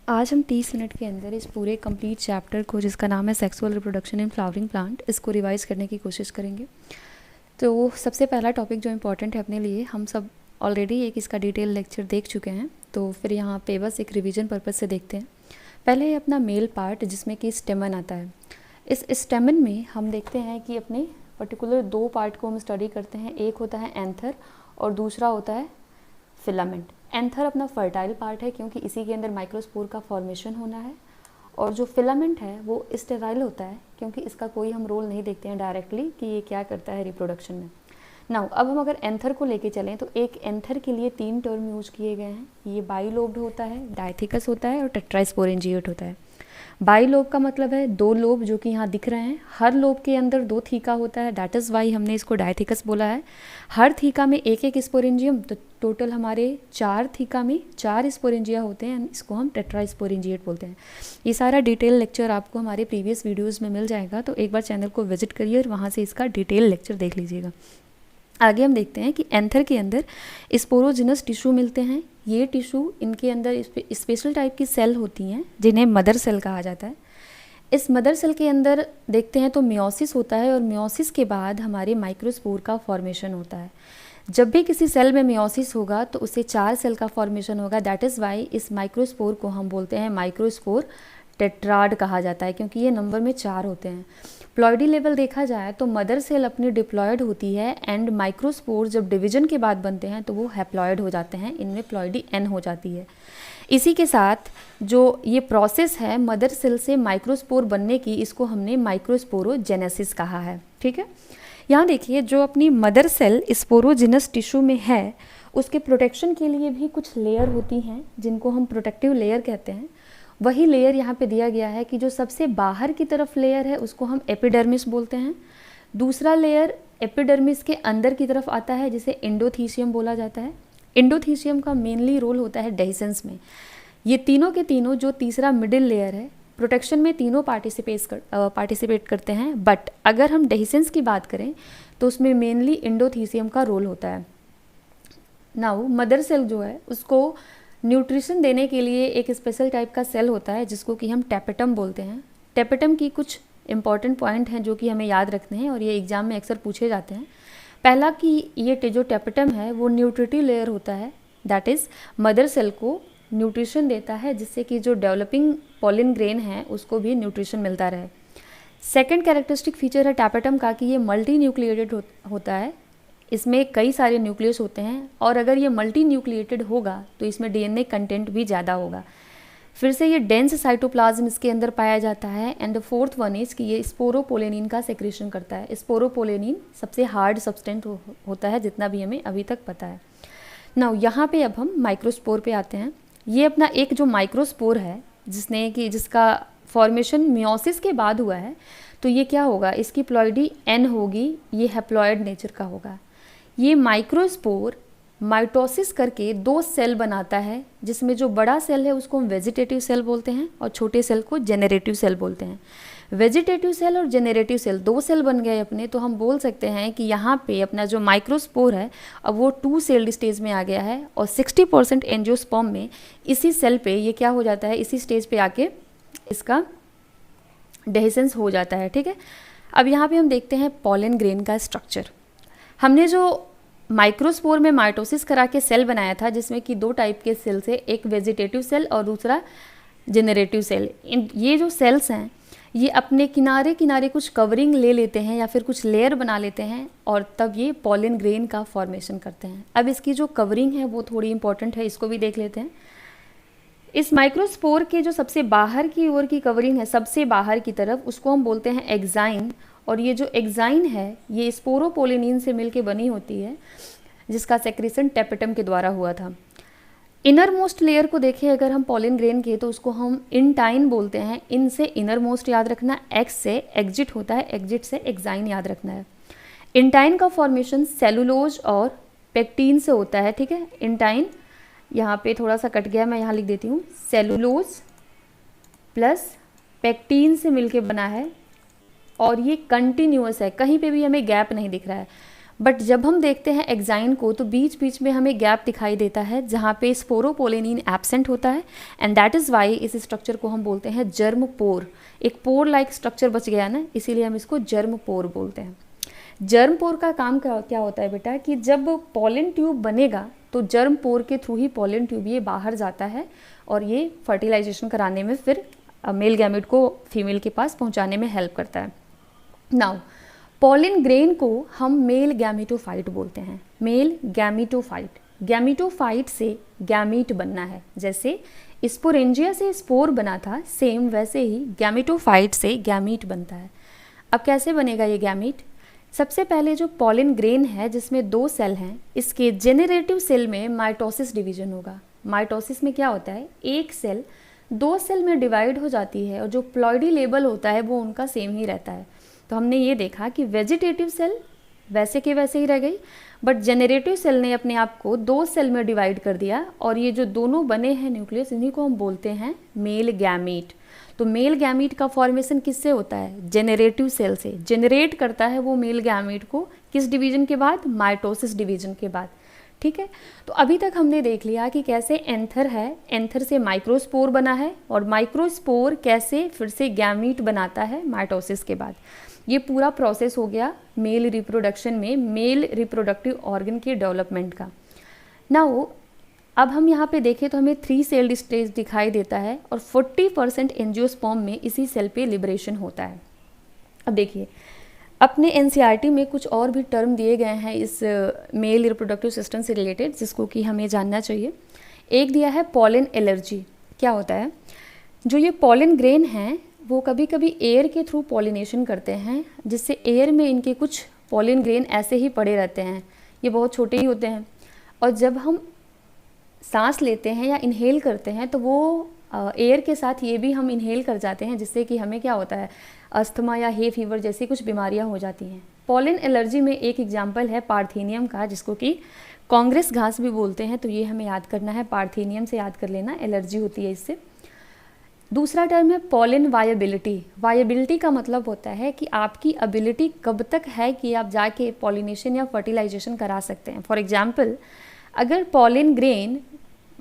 आज हम 30 मिनट के अंदर इस पूरे कंप्लीट चैप्टर को, जिसका नाम है sexual reproduction in flowering plant, इसको रिवाइज करने की कोशिश करेंगे। तो सबसे पहला टॉपिक जो इम्पॉर्टेंट है अपने लिए, हम सब ऑलरेडी एक इसका डिटेल लेक्चर देख चुके हैं, तो फिर यहाँ पे बस एक रिवीजन पर्पज़ से देखते हैं। पहले है अपना मेल पार्ट, जिसमें कि स्टेमन आता है। इस स्टेमन में हम देखते हैं कि अपने पर्टिकुलर दो पार्ट को हम स्टडी करते हैं। एक होता है एंथर और दूसरा होता है फिलामेंट। एंथर अपना फर्टाइल पार्ट है, क्योंकि इसी के अंदर माइक्रोस्पोर का फॉर्मेशन होना है, और जो फिलामेंट है वो स्टेराइल होता है, क्योंकि इसका कोई हम रोल नहीं देखते हैं डायरेक्टली कि ये क्या करता है रिप्रोडक्शन में। नाउ अब हम अगर एंथर को लेके चलें तो एक एंथर के लिए 3 टर्म यूज किए गए हैं। ये बाइलोब्ड होता है, डायथिकस होता है और टेट्रास्पोरेंजिएट होता है। बाइलोब का मतलब है 2 लोब जो कि यहाँ दिख रहे हैं। हर लोब के अंदर 2 थीका होता है, दैट इज़ वाई हमने इसको डायथिकस बोला है। हर थीका में एक एक स्पोरेंजियम, तो टोटल हमारे 4 थीका में 4 स्पोरेंजिया होते हैं, इसको हम टेट्रास्पोरेंजिएट बोलते हैं। ये सारा डिटेल लेक्चर आपको हमारे प्रीवियस वीडियोज़ में मिल जाएगा, तो एक बार चैनल को विजिट करिए और वहाँ से इसका डिटेल लेक्चर देख लीजिएगा। आगे हम देखते हैं कि एंथर के अंदर स्पोरोजिनस टिश्यू मिलते हैं। ये टिश्यू, इनके अंदर स्पेशल टाइप की सेल होती हैं जिन्हें मदर सेल कहा जाता है। इस मदर सेल के अंदर देखते हैं तो मियोसिस होता है, और मियोसिस के बाद हमारे माइक्रोस्पोर का फॉर्मेशन होता है। जब भी किसी सेल में मियोसिस होगा तो उससे 4 सेल का फॉर्मेशन होगा, दैट इज़ वाई इस माइक्रोस्पोर को हम बोलते हैं माइक्रोस्पोर टेट्राड कहा जाता है, क्योंकि ये नंबर में 4 होते हैं। प्लॉइडी लेवल देखा जाए तो मदर सेल अपनी डिप्लॉयड होती है, एंड माइक्रोस्पोर जब डिवीजन के बाद बनते हैं तो वो हैप्लॉयड हो जाते हैं, इनमें प्लॉइडी एन हो जाती है। इसी के साथ जो ये प्रोसेस है मदर सेल से माइक्रोस्पोर बनने की, इसको हमने माइक्रोस्पोरोजेनेसिस कहा है। ठीक है, यहाँ देखिए जो अपनी मदर सेल स्पोरोजिनस टिश्यू में है, उसके प्रोटेक्शन के लिए भी कुछ लेयर होती हैं जिनको हम प्रोटेक्टिव लेयर कहते हैं। वही लेयर यहाँ पे दिया गया है कि जो सबसे बाहर की तरफ लेयर है उसको हम एपिडर्मिस बोलते हैं। दूसरा लेयर एपिडर्मिस के अंदर की तरफ आता है, जिसे एंडोथीसियम बोला जाता है। एंडोथीसियम का मेनली रोल होता है डेहिसेंस में। ये तीनों के तीनों, जो तीसरा मिडिल लेयर है, प्रोटेक्शन में तीनों पार्टिसिपेट करते हैं, बट अगर हम डेहिसेंस की बात करें तो उसमें मेनली एंडोथीसियम का रोल होता है। नाउ मदर सेल जो है उसको न्यूट्रिशन देने के लिए एक स्पेशल टाइप का सेल होता है जिसको कि हम टेपेटम बोलते हैं। टेपेटम की कुछ इंपॉर्टेंट पॉइंट हैं जो कि हमें याद रखने हैं और ये एग्जाम में अक्सर पूछे जाते हैं। पहला कि ये जो टेपेटम है वो न्यूट्रिटिव लेयर होता है, दैट इज़ मदर सेल को न्यूट्रिशन देता है जिससे कि जो डेवलपिंग पॉलिन ग्रेन है उसको भी न्यूट्रिशन मिलता रहे। सेकेंड कैरेक्टरिस्टिक फीचर है टैपेटम का कि ये मल्टी न्यूक्लिएटेड होता है। इसमें कई सारे न्यूक्लियस होते हैं, और अगर ये मल्टी न्यूक्लिएटेड होगा तो इसमें डीएनए कंटेंट भी ज़्यादा होगा। फिर से ये डेंस साइटोप्लाज्म इसके अंदर पाया जाता है। And the fourth one is कि ये स्पोरोपोलेनिन का सेक्रेशन करता है। स्पोरोपोलेनिन सबसे हार्ड सब्सटेंट होता है जितना भी हमें अभी तक पता है। नाउ यहाँ पे अब हम माइक्रोस्पोर पे आते हैं। ये अपना एक जो माइक्रोस्पोर है जिसका फॉर्मेशन मियोसिस के बाद हुआ है, तो ये क्या होगा, इसकी प्लॉइडी एन होगी, ये हैप्लॉयड नेचर का होगा। ये माइक्रोस्पोर माइटोसिस करके 2 सेल बनाता है, जिसमें जो बड़ा सेल है उसको हम वेजिटेटिव सेल बोलते हैं और छोटे सेल को जेनरेटिव सेल बोलते हैं। वेजिटेटिव सेल और जेनरेटिव सेल 2 सेल बन गए अपने, तो हम बोल सकते हैं कि यहाँ पे अपना जो माइक्रोस्पोर है अब वो 2 सेल्ड स्टेज में आ गया है, और 60% एंजियोस्पर्म में इसी सेल पे ये क्या हो जाता है, इसी स्टेज पे आके इसका डेहिसेंस हो जाता है। ठीक है, अब यहाँ पे हम देखते हैं पॉलन ग्रेन का स्ट्रक्चर। हमने जो माइक्रोस्पोर में माइटोसिस करा के सेल बनाया था, जिसमें कि 2 टाइप के सेल्स है, एक वेजिटेटिव सेल और दूसरा जेनरेटिव सेल। ये जो सेल्स हैं ये अपने किनारे किनारे कुछ कवरिंग ले लेते हैं या फिर कुछ लेयर बना लेते हैं, और तब ये पॉलन ग्रेन का फॉर्मेशन करते हैं। अब इसकी जो कवरिंग है वो थोड़ी इंपॉर्टेंट है, इसको भी देख लेते हैं। इस माइक्रोस्पोर के जो सबसे बाहर की ओर की कवरिंग है, सबसे बाहर की तरफ, उसको हम बोलते हैं एक्साइन। और ये जो एक्साइन है ये स्पोरोपोलेनिन से मिलके बनी होती है, जिसका सेक्रेशन टेपेटम के द्वारा हुआ था। इनर मोस्ट लेयर को देखें अगर हम पॉलन ग्रेन के, तो उसको हम इंटाइन बोलते हैं। इन से इनर मोस्ट याद रखना, एक्स से एग्जिट होता है, एग्जिट से एक्साइन याद रखना है। इंटाइन का फॉर्मेशन सेलुलोज और पेक्टीन से होता है। ठीक है, इंटाइन यहाँ पे थोड़ा सा कट गया, मैं यहाँ लिख देती हूँ, सेलुलोज प्लस पेक्टीन से मिलके बना है, और ये कंटिन्यूअस है, कहीं पे भी हमें गैप नहीं दिख रहा है। बट जब हम देखते हैं एक्साइन को तो बीच बीच में हमें गैप दिखाई देता है जहाँ पे स्पोरोपोलेनिन एब्सेंट होता है, एंड दैट इज़ वाई इस स्ट्रक्चर को हम बोलते हैं जर्म पोर। एक पोर लाइक स्ट्रक्चर बच गया ना, इसीलिए हम इसको जर्म पोर बोलते हैं। जर्म पोर का काम क्या होता है बेटा कि जब पॉलन ट्यूब बनेगा तो जर्म पोर के थ्रू ही पॉलन ट्यूब ये बाहर जाता है और ये फर्टिलाइजेशन कराने में फिर मेल गैमेट को फीमेल के पास पहुंचाने में हेल्प करता है। नाउ पॉलन ग्रेन को हम मेल गैमेटोफाइट बोलते हैं, मेल गैमेटोफाइट। गैमेटोफाइट से गैमीट बनना है, जैसे स्पोरेंजिया से स्पोर बना था सेम वैसे ही गैमेटोफाइट से गैमीट बनता है। अब कैसे बनेगा ये गैमीट? सबसे पहले जो पॉलन ग्रेन है जिसमें 2 सेल हैं, इसके जेनरेटिव सेल में माइटोसिस डिवीजन होगा। माइटोसिस में क्या होता है, एक सेल 2 सेल में डिवाइड हो जाती है और जो प्लॉइडी लेवल होता है वो उनका सेम ही रहता है। तो हमने ये देखा कि वेजिटेटिव सेल वैसे के वैसे ही रह गई, बट जेनरेटिव सेल ने अपने आप को 2 सेल में डिवाइड कर दिया और ये जो दोनों बने हैं न्यूक्लियस, इन्हीं को हम बोलते हैं मेल गैमीट। तो मेल गैमीट का फॉर्मेशन किससे होता है? जेनरेटिव सेल से। जेनरेट करता है वो मेल गैमीट को किस डिवीजन के बाद? माइटोसिस डिवीजन के बाद। ठीक है, तो अभी तक हमने देख लिया कि कैसे एंथर है, एंथर से माइक्रोस्पोर बना है और माइक्रोस्पोर कैसे फिर से गैमीट बनाता है माइटोसिस के बाद। ये पूरा प्रोसेस हो गया मेल रिप्रोडक्शन में, मेल रिप्रोडक्टिव ऑर्गन के डेवलपमेंट का। नाउ अब हम यहाँ पे देखें तो हमें 3 सेल्ड स्टेज दिखाई देता है और 40% एंजियोस्पर्म में इसी सेल पे लिबरेशन होता है। अब देखिए अपने एनसीईआरटी में कुछ और भी टर्म दिए गए हैं इस मेल रिप्रोडक्टिव सिस्टम से रिलेटेड, जिसको कि हमें जानना चाहिए। एक दिया है पॉलन एलर्जी। क्या होता है, जो ये पॉलन ग्रेन हैं वो कभी कभी एयर के थ्रू पॉलिनेशन करते हैं, जिससे एयर में इनके कुछ पॉलन ग्रेन ऐसे ही पड़े रहते हैं, ये बहुत छोटे ही होते हैं, और जब हम सांस लेते हैं या इनहेल करते हैं तो वो एयर के साथ ये भी हम इनहेल कर जाते हैं, जिससे कि हमें क्या होता है, अस्थमा या हे फीवर जैसी कुछ बीमारियां हो जाती हैं। पॉलन एलर्जी में एक एग्जाम्पल है पार्थेनियम का, जिसको कि कांग्रेस घास भी बोलते हैं, तो ये हमें याद करना है, पार्थेनियम से याद कर लेना, एलर्जी होती है इससे। दूसरा टर्म है पॉलन वायबिलिटी। वायबिलिटी का मतलब होता है कि आपकी एबिलिटी कब तक है कि आप जाके पॉलिनेशन या फर्टिलाइजेशन करा सकते हैं। फॉर एग्जाम्पल, अगर पॉलन ग्रेन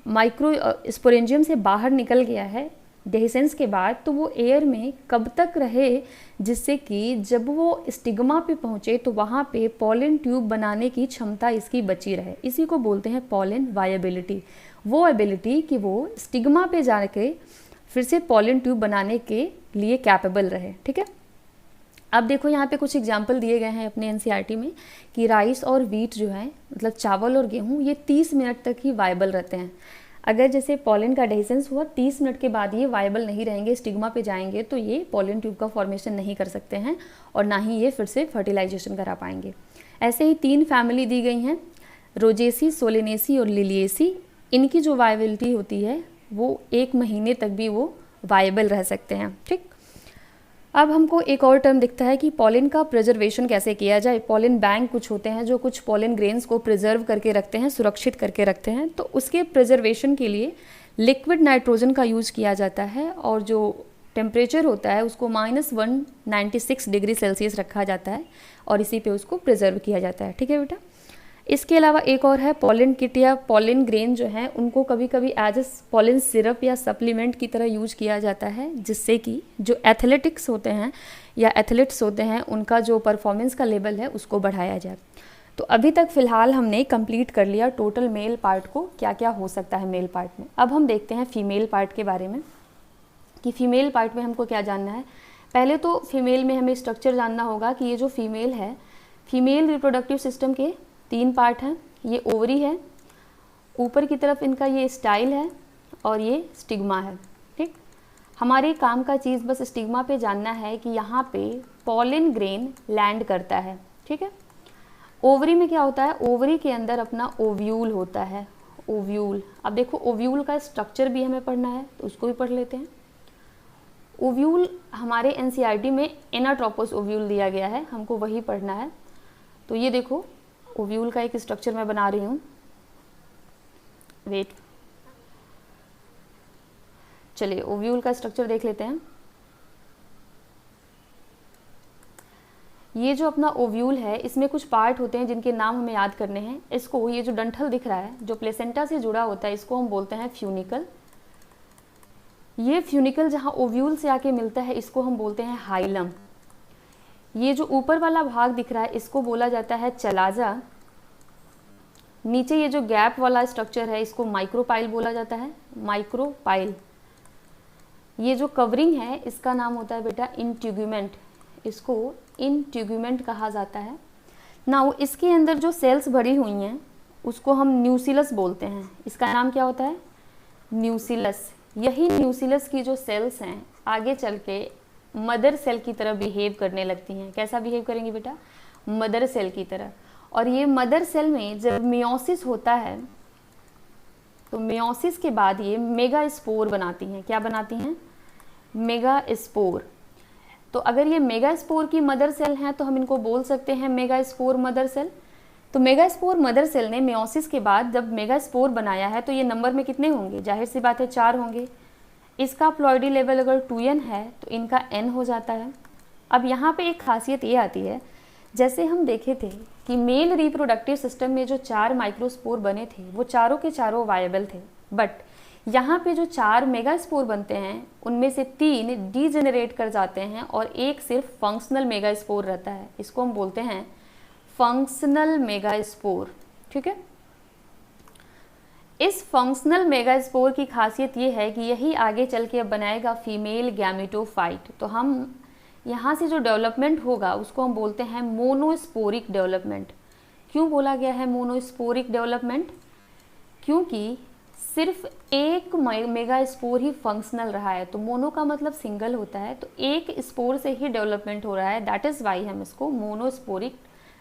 माइक्रो स्पोरेंजियम से बाहर निकल गया है डेहिसेंस के बाद, तो वो एयर में कब तक रहे जिससे कि जब वो स्टिग्मा पे पहुँचे तो वहाँ पे पॉलन ट्यूब बनाने की क्षमता इसकी बची रहे। इसी को बोलते हैं पॉलन वायबिलिटी। वो एबिलिटी कि वो स्टिग्मा पे जाके फिर से पॉलन ट्यूब बनाने के लिए कैपेबल रहे। ठीक है, अब देखो यहाँ पे कुछ एग्जाम्पल दिए गए हैं अपने एनसीईआरटी में कि राइस और वीट जो है, मतलब चावल और गेहूँ, ये 30 मिनट तक ही वायबल रहते हैं। अगर जैसे पॉलन का डेहिसेंस हुआ 30 मिनट के बाद ये वायबल नहीं रहेंगे, स्टिग्मा पे जाएंगे, तो ये पॉलन ट्यूब का फॉर्मेशन नहीं कर सकते हैं और ना ही ये फिर से फर्टिलाइजेशन करा पाएंगे। ऐसे ही 3 फैमिली दी गई हैं, रोजेसी, सोलेनेसी और लिलिएसी। इनकी जो वायबिलिटी होती है वो 1 महीने तक भी वो वायबल रह सकते हैं। ठीक, अब हमको एक और टर्म दिखता है कि पॉलन का प्रिजर्वेशन कैसे किया जाए। पॉलन बैंक कुछ होते हैं जो कुछ पॉलन ग्रेन्स को प्रिजर्व करके रखते हैं, सुरक्षित करके रखते हैं, तो उसके प्रिजर्वेशन के लिए लिक्विड नाइट्रोजन का यूज़ किया जाता है और जो टेम्परेचर होता है उसको -196 डिग्री सेल्सियस रखा जाता है और इसी पे उसको प्रिजर्व किया जाता है। ठीक है बेटा, इसके अलावा एक और है पॉलन किट या पॉलन ग्रेन जो है उनको कभी कभी एज ए पॉलन सिरप या सप्लीमेंट की तरह यूज किया जाता है, जिससे कि जो एथलेटिक्स होते हैं या एथलीट्स होते हैं उनका जो परफॉर्मेंस का लेवल है उसको बढ़ाया जाए। तो अभी तक फ़िलहाल हमने कंप्लीट कर लिया टोटल मेल पार्ट को, क्या क्या हो सकता है मेल पार्ट में। अब हम देखते हैं फीमेल पार्ट के बारे में कि फ़ीमेल पार्ट में हमको क्या जानना है। पहले तो फीमेल में हमें स्ट्रक्चर जानना होगा कि ये जो फीमेल है, फीमेल रिप्रोडक्टिव सिस्टम के 3 पार्ट हैं। ये ओवरी है, ऊपर की तरफ इनका ये स्टाइल है और ये स्टिग्मा है। ठीक, हमारे काम का चीज़ बस स्टिग्मा पे जानना है कि यहाँ पे पॉलन ग्रेन लैंड करता है। ठीक है, ओवरी में क्या होता है, ओवरी के अंदर अपना ओव्यूल होता है, ओव्यूल। अब देखो ओव्यूल का स्ट्रक्चर भी हमें पढ़ना है तो उसको भी पढ़ लेते हैं। ओव्यूल हमारे एनसीईआरटी में एनाट्रोपस ओव्यूल दिया गया है, हमको वही पढ़ना है। तो ये देखो ओव्यूल का एक स्ट्रक्चर मैं बना रही हूँ, वेट, चलिए ओव्यूल का स्ट्रक्चर देख लेते हैं। ये जो अपना ओव्यूल है इसमें कुछ पार्ट होते हैं जिनके नाम हमें याद करने हैं। इसको, ये जो डंठल दिख रहा है जो प्लेसेंटा से जुड़ा होता है, इसको हम बोलते हैं फ्यूनिकल। ये फ्यूनिकल जहाँ ओव्यूल से आके मिलता है इसको हम बोलते हैं हाइलम। ये जो ऊपर वाला भाग दिख रहा है इसको बोला जाता है चलाजा। नीचे ये जो गैप वाला स्ट्रक्चर है इसको माइक्रोपाइल बोला जाता है, माइक्रोपाइल। ये जो कवरिंग है इसका नाम होता है बेटा इंट्यूगमेंट, इसको इंट्यूगमेंट कहा जाता है। नाउ इसके अंदर जो सेल्स भरी हुई हैं उसको हम न्यूसिलस बोलते हैं। इसका नाम क्या होता है? न्यूसिलस। यही न्यूसिलस की जो सेल्स हैं आगे चल के मदर सेल की तरह बिहेव करने लगती हैं। कैसा बिहेव करेंगी बेटा? मदर सेल की तरह। और ये मदर सेल में जब मियोसिस होता है तो मियोसिस के बाद ये मेगा स्पोर बनाती हैं। क्या बनाती हैं? Mega spore. तो अगर ये मेगा स्पोर की मदर सेल हैं तो हम इनको बोल सकते हैं मेगा स्पोर मदर सेल। तो मेगा स्पोर मदर सेल ने मियोसिस के बाद जब मेगा स्पोर बनाया है तो ये नंबर में कितने होंगे? जाहिर सी बात है 4 होंगे। इसका प्लॉइडी लेवल अगर 2n है तो इनका n हो जाता है। अब यहाँ पे एक खासियत ये आती है, जैसे हम देखे थे कि मेल रिप्रोडक्टिव सिस्टम में जो 4 माइक्रोस्पोर बने थे वो चारों के चारों वायबल थे, बट यहाँ पे जो 4 मेगास्पोर बनते हैं उनमें से 3 डीजेनरेट कर जाते हैं और एक सिर्फ फंक्शनल मेगास्पोर रहता है। इसको हम बोलते हैं फंक्शनल मेगास्पोर। ठीक है, इस फंक्शनल मेगास्पोर की खासियत ये है कि यही आगे चल के अब बनाएगा फीमेल गैमेटोफाइट। तो हम यहाँ से जो डेवलपमेंट होगा उसको हम बोलते हैं मोनोस्पोरिक डेवलपमेंट। क्यों बोला गया है मोनोस्पोरिक डेवलपमेंट? क्योंकि सिर्फ एक मेगा स्पोर ही फंक्शनल रहा है। तो मोनो का मतलब सिंगल होता है, तो एक स्पोर से ही डेवलपमेंट हो रहा है। दैट इज़ वाई हम इसको मोनोस्पोरिक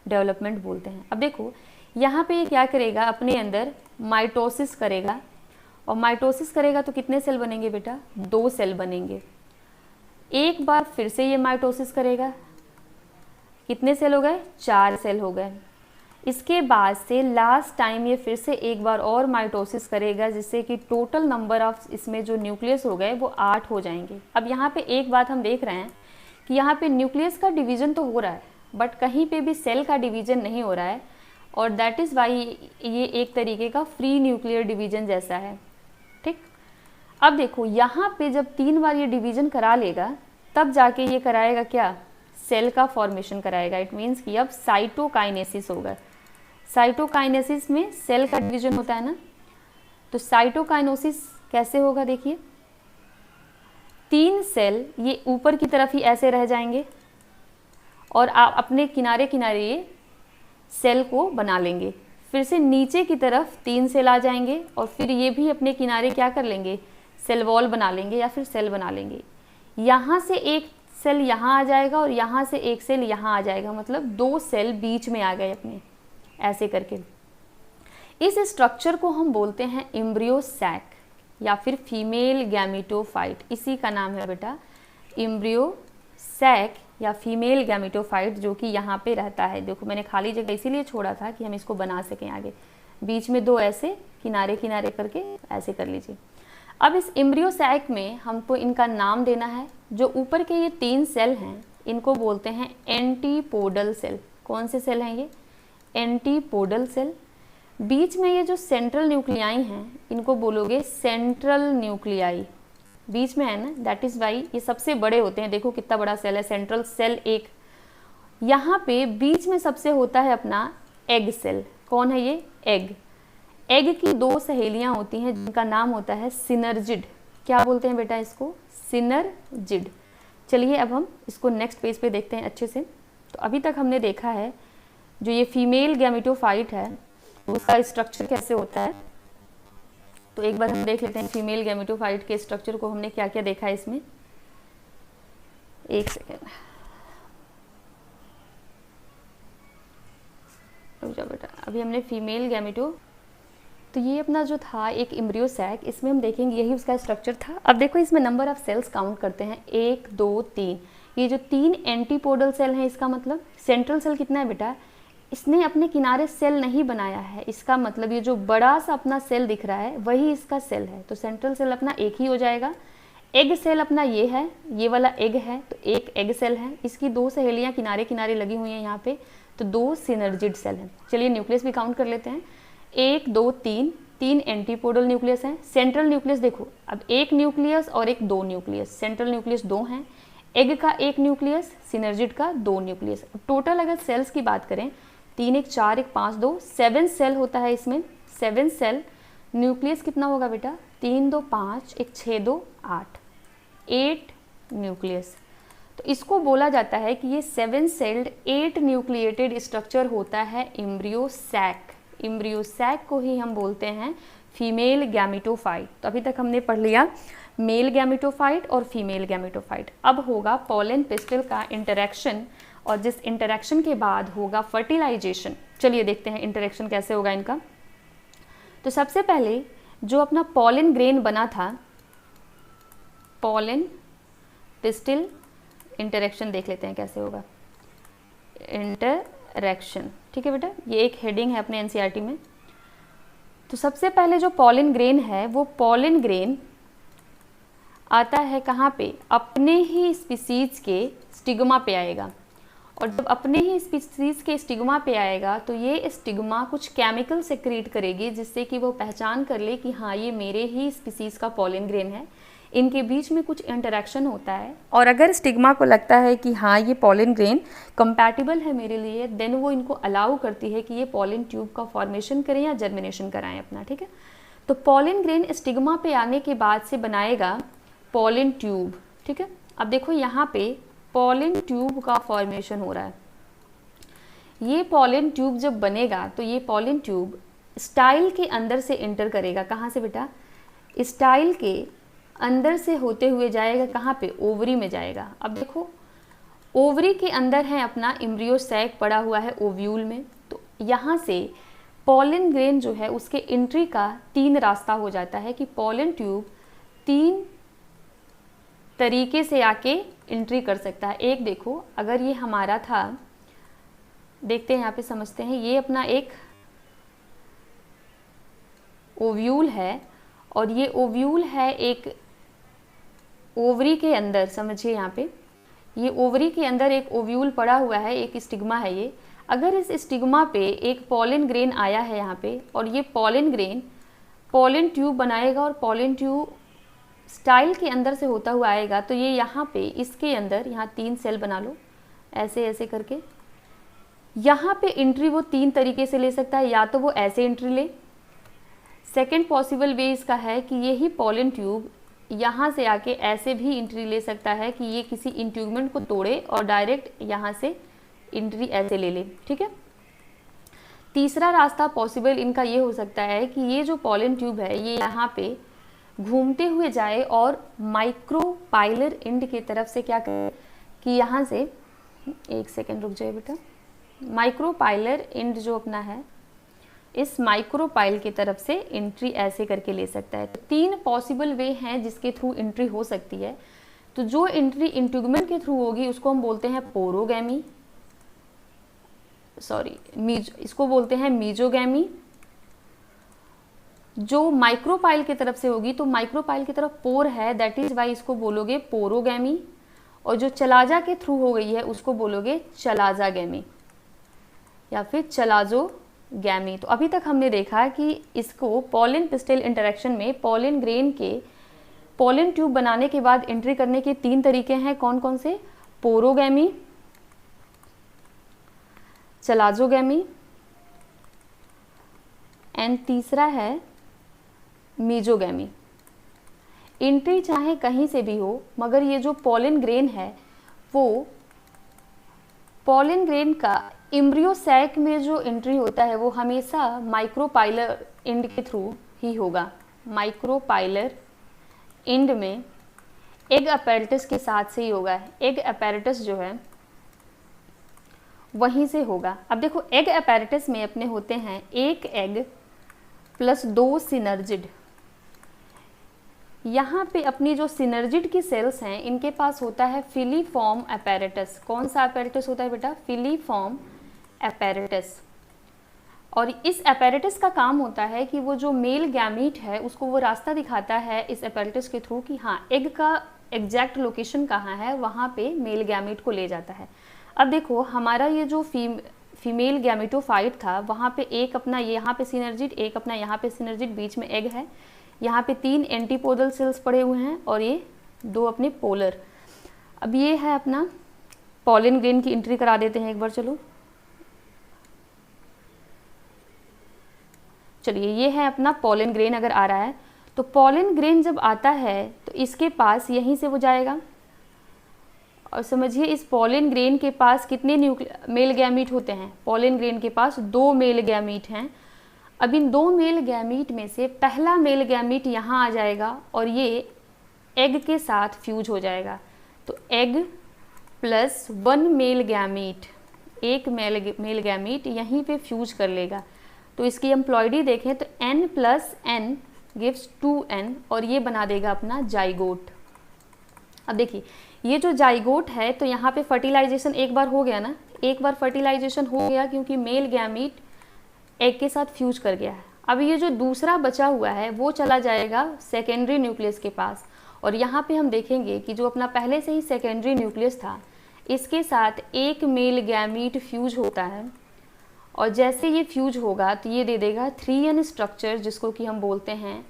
डेवलपमेंट बोलते हैं। अब देखो यहाँ पे ये क्या करेगा, अपने अंदर माइटोसिस करेगा, और माइटोसिस करेगा तो कितने सेल बनेंगे बेटा? 2 सेल बनेंगे। एक बार फिर से ये माइटोसिस करेगा, कितने सेल हो गए? 4 सेल हो गए। इसके बाद से लास्ट टाइम ये फिर से एक बार और माइटोसिस करेगा, जिससे कि टोटल नंबर ऑफ इसमें जो न्यूक्लियस हो गए वो 8 हो जाएंगे। अब यहाँ पे एक बात हम देख रहे हैं कि यहाँ पे न्यूक्लियस का डिवीज़न तो हो रहा है बट कहीं पे भी सेल का डिवीज़न नहीं हो रहा है, और दैट इज़ वाई ये एक तरीके का फ्री न्यूक्लियर डिवीज़न जैसा है। ठीक, अब देखो यहाँ पे जब 3 बार ये डिवीज़न करा लेगा तब जाके ये कराएगा क्या? सेल का फॉर्मेशन कराएगा। इट मीन्स कि अब साइटोकाइनेसिस होगा। साइटोकाइनेसिस में सेल का डिवीजन होता है ना, तो साइटोकाइनेसिस कैसे होगा? देखिए 3 सेल ये ऊपर की तरफ ही ऐसे रह जाएंगे और आप अपने किनारे किनारे ये सेल को बना लेंगे। फिर से नीचे की तरफ 3 सेल आ जाएंगे और फिर ये भी अपने किनारे क्या कर लेंगे? सेल वॉल बना लेंगे या फिर सेल बना लेंगे। यहाँ से एक सेल यहाँ आ जाएगा और यहाँ से एक सेल यहाँ आ जाएगा, मतलब 2 सेल बीच में आ गए अपने, ऐसे करके। इस स्ट्रक्चर को हम बोलते हैं एम्ब्रियो सैक या फिर फीमेल गैमेटोफाइट। इसी का नाम है बेटा एम्ब्रियो सैक या फीमेल गैमेटोफाइट, जो कि यहाँ पे रहता है। देखो मैंने खाली जगह इसीलिए छोड़ा था कि हम इसको बना सकें आगे। बीच में 2 ऐसे किनारे किनारे करके ऐसे कर लीजिए। अब इस एम्ब्रियो सैक में हमको इनका नाम देना है। जो ऊपर के ये 3 सेल हैं इनको बोलते हैं एंटीपोडल सेल। कौन से सेल हैं ये? Antipodal cell. बीच में ये जो सेंट्रल न्यूक्लियाई हैं इनको बोलोगे सेंट्रल न्यूक्लियाई। बीच में है ना, दैट इज़ वाई ये सबसे बड़े होते हैं। देखो कितना बड़ा सेल है, सेंट्रल सेल एक। यहाँ पे बीच में सबसे होता है अपना एग सेल। कौन है ये? एग। एग की 2 सहेलियाँ होती हैं जिनका नाम होता है सिनर्जिड। क्या बोलते हैं बेटा इसको? सिनर्जिड। चलिए अब हम इसको नेक्स्ट पेज पे देखते हैं अच्छे से। तो अभी तक हमने देखा है जो ये फीमेल गैमेटोफाइट है उसका स्ट्रक्चर कैसे होता है। तो एक बार हम देख लेते हैं फीमेल गैमेटोफाइट के स्ट्रक्चर को हमने क्या क्या देखा है इसमें। एक सेकेंड रुक जाओ बेटा। अभी हमने फीमेल गैमेटो, तो ये अपना जो था एक एम्ब्रियो सैक, इसमें हम देखेंगे यही उसका स्ट्रक्चर था। अब देखो इसमें नंबर ऑफ सेल्स काउंट करते हैं, 1 2 3। ये जो 3 एंटीपोडल सेल हैं इसका मतलब सेंट्रल सेल कितना है बेटा? इसने अपने किनारे सेल नहीं बनाया है। इसका मतलब ये जो बड़ा सा अपना सेल दिख रहा है वही इसका सेल है। तो सेंट्रल सेल अपना एक ही हो जाएगा। एग सेल अपना ये है, ये वाला एग है, तो एक एग सेल है, इसकी 2 सहेलियां किनारे किनारे लगी हुई हैं यहाँ पे, तो 2 सिनर्जिड सेल हैं। चलिए न्यूक्लियस भी काउंट कर लेते हैं, 1 2 3 एंटीपोडल न्यूक्लियस हैं। सेंट्रल न्यूक्लियस देखो, अब एक न्यूक्लियस और एक 2 न्यूक्लियस, सेंट्रल न्यूक्लियस 2 हैं, एग का 1 न्यूक्लियस, सिनर्जिड का 2 न्यूक्लियस। टोटल अगर सेल्स की बात करें 3 1 4 1 5 2 7 सेल होता है इसमें, 7 सेल। न्यूक्लियस कितना होगा बेटा, 3 2 5 1 6 2 8, 8 न्यूक्लियस। तो इसको बोला जाता है कि ये 7 सेल्ड 8 न्यूक्लिएटेड स्ट्रक्चर होता है एम्ब्रियो सैक। एम्ब्रियो सैक को ही हम बोलते हैं फीमेल गैमेटोफाइट। तो अभी तक हमने पढ़ लिया मेल गैमेटोफाइट और फीमेल गैमेटोफाइट। अब होगा पॉलन पिस्टल का इंटरेक्शन, और जिस इंटरेक्शन के बाद होगा फर्टिलाइजेशन। चलिए देखते हैं इंटरेक्शन कैसे होगा इनका। तो सबसे पहले जो अपना पॉलन ग्रेन बना था, पॉलन पिस्टल इंटरेक्शन देख लेते हैं कैसे होगा। इंटरेक्शन, ठीक है बेटा, ये एक हेडिंग है अपने एनसीईआरटी में। तो सबसे पहले जो पॉलन ग्रेन है वो पॉलन ग्रेन आता है कहाँ पे, अपने ही स्पीसीज के स्टिग्मा पे आएगा। और जब अपने ही स्पीसीज के स्टिग्मा पे आएगा तो ये स्टिग्मा कुछ केमिकल सेक्रेट करेगी जिससे कि वो पहचान कर ले कि हाँ ये मेरे ही स्पीसीज का पॉलन ग्रेन है। इनके बीच में कुछ इंटरेक्शन होता है, और अगर स्टिग्मा को लगता है कि हाँ ये पॉलन ग्रेन कंपैटिबल है मेरे लिए, देन वो इनको अलाउ करती है कि ये पॉलन ट्यूब का फॉर्मेशन करें या जर्मिनेशन कराएं अपना, ठीक है। तो पॉलन ग्रेन स्टिग्मा पे आने के बाद से बनाएगा पॉलन ट्यूब, ठीक है। अब देखो यहाँ पे पॉलन ट्यूब का फॉर्मेशन हो रहा है। ये पॉलन ट्यूब जब बनेगा तो ये पॉलन ट्यूब स्टाइल के अंदर से एंटर करेगा। कहाँ से बेटा, स्टाइल के अंदर से होते हुए जाएगा कहाँ पे, ओवरी में जाएगा। अब देखो ओवरी के अंदर है अपना एम्ब्रियो सैक पड़ा हुआ है ओव्यूल में, तो यहाँ से पॉलन ग्रेन जो है उसके एंट्री का 3 रास्ता हो जाता है कि पॉलन ट्यूब 3 तरीके से आके एंट्री कर सकता है। एक देखो, अगर ये हमारा था, देखते हैं यहाँ पे समझते हैं, ये अपना एक ओव्यूल है और ये ओव्यूल है एक ओवरी के अंदर, समझिए यहाँ पे ये ओवरी के अंदर एक ओव्यूल पड़ा हुआ है, एक स्टिग्मा है ये। अगर इस स्टिग्मा पे एक पॉलन ग्रेन आया है यहाँ पे, और ये पॉलन ग्रेन पॉलन ट्यूब बनाएगा और पॉलन ट्यूब स्टाइल के अंदर से होता हुआ आएगा, तो ये यहाँ पे इसके अंदर यहाँ 3 सेल बना लो ऐसे ऐसे करके। यहाँ पे एंट्री वो 3 तरीके से ले सकता है, या तो वो ऐसे एंट्री ले, सेकेंड पॉसिबल वे इसका है कि यही पॉलन ट्यूब यहाँ से आके ऐसे भी एंट्री ले सकता है कि ये किसी इंट्यूगमेंट को तोड़े और डायरेक्ट यहाँ से एंट्री ऐसे ले ले, ठीक है। तीसरा रास्ता पॉसिबल इनका ये हो सकता है कि ये जो पॉलन ट्यूब है ये यहाँ पे घूमते हुए जाए और माइक्रोपाइलर एंड की तरफ से क्या करे कि यहाँ से, एक सेकेंड रुक जाए बेटा, माइक्रोपाइलर एंड जो अपना है इस माइक्रोपाइल की तरफ से एंट्री ऐसे करके ले सकता है। तो 3 पॉसिबल वे हैं जिसके थ्रू एंट्री हो सकती है। तो जो एंट्री इंट्यूगमेंट के थ्रू होगी उसको हम बोलते हैं पोरोगैमी, इसको बोलते हैं मीजोगैमी। जो माइक्रोपाइल की तरफ से होगी, तो माइक्रोपाइल की तरफ पोर है, दैट इज वाई इसको बोलोगे पोरोगैमी। और जो चलाजा के थ्रू हो गई है उसको बोलोगे चलाजागैमी या फिर चलाजोगैमी। तो अभी तक हमने देखा कि इसको पॉलन पिस्टल इंटरेक्शन में पॉलन ग्रेन के पॉलन ट्यूब बनाने के बाद एंट्री करने के 3 तरीके हैं। कौन कौन से, पोरोगैमी, चलाजोगैमी एंड तीसरा है मीजोगैमी। एंट्री चाहे कहीं से भी हो, मगर ये जो पॉलन ग्रेन है वो पॉलन ग्रेन का एम्ब्रियो सैक में जो एंट्री होता है वो हमेशा माइक्रोपाइलर एंड के थ्रू ही होगा। माइक्रोपाइलर एंड में एग अपैरेटस के साथ से ही होगा। एग अपैरेटस जो है वहीं से होगा। अब देखो एग अपैरेटस में अपने होते हैं 1 एग प्लस 2 सिनर्जिड। यहाँ पे अपनी जो सिनर्जिड की सेल्स हैं इनके पास होता है फिलीफॉर्म अपैरेटस। कौन सा अपैरेटस होता है बेटा, फिलीफॉर्म अपैरेटस। और इस अपैरेटस का काम होता है कि वो जो मेल गैमीट है उसको वो रास्ता दिखाता है इस अपैरेटस के थ्रू कि हाँ एग का एग्जैक्ट लोकेशन कहाँ है, वहाँ पे मेल गैमीट को ले जाता है। अब देखो हमारा ये जो फीमेल गैमेटोफाइट था, वहाँ पे एक अपना यहाँ पे सिनर्जिड, एक अपना यहाँ पे सिनर्जिड, बीच में एग है, यहाँ पे 3 एंटीपोडल सेल्स पड़े हुए हैं और ये 2 अपने पोलर। अब ये है अपना पॉलन ग्रेन की एंट्री करा देते हैं एक बार। चलिए ये है अपना पॉलन ग्रेन अगर आ रहा है तो पॉलन ग्रेन जब आता है तो इसके पास यहीं से वो जाएगा और समझिए इस पॉलन ग्रेन के पास कितने मेल गैमीट होते हैं। पॉलन ग्रेन के पास 2 मेल गैमीट हैं। अब इन 2 मेल गैमीट में से पहला मेल गैमीट यहाँ आ जाएगा और ये एग के साथ फ्यूज हो जाएगा। तो एग प्लस 1 मेल गैमीट, एक मेल गैमीट यहीं पे फ्यूज कर लेगा। तो इसकी हम प्लॉइडी देखें तो n plus n gives 2n और ये बना देगा अपना जाइगोट। अब देखिए ये जो जाइगोट है तो यहाँ पे फर्टिलाइजेशन एक बार हो गया ना, एक बार फर्टिलाइजेशन हो गया क्योंकि मेल गैमीट एग के साथ फ्यूज कर गया है। अब ये जो दूसरा बचा हुआ है वो चला जाएगा सेकेंडरी न्यूक्लियस के पास और यहाँ पे हम देखेंगे कि जो अपना पहले से ही सेकेंडरी न्यूक्लियस था इसके साथ एक मेल गैमीट फ्यूज होता है और जैसे ये फ्यूज होगा तो ये दे देगा 3n स्ट्रक्चर जिसको कि हम बोलते हैं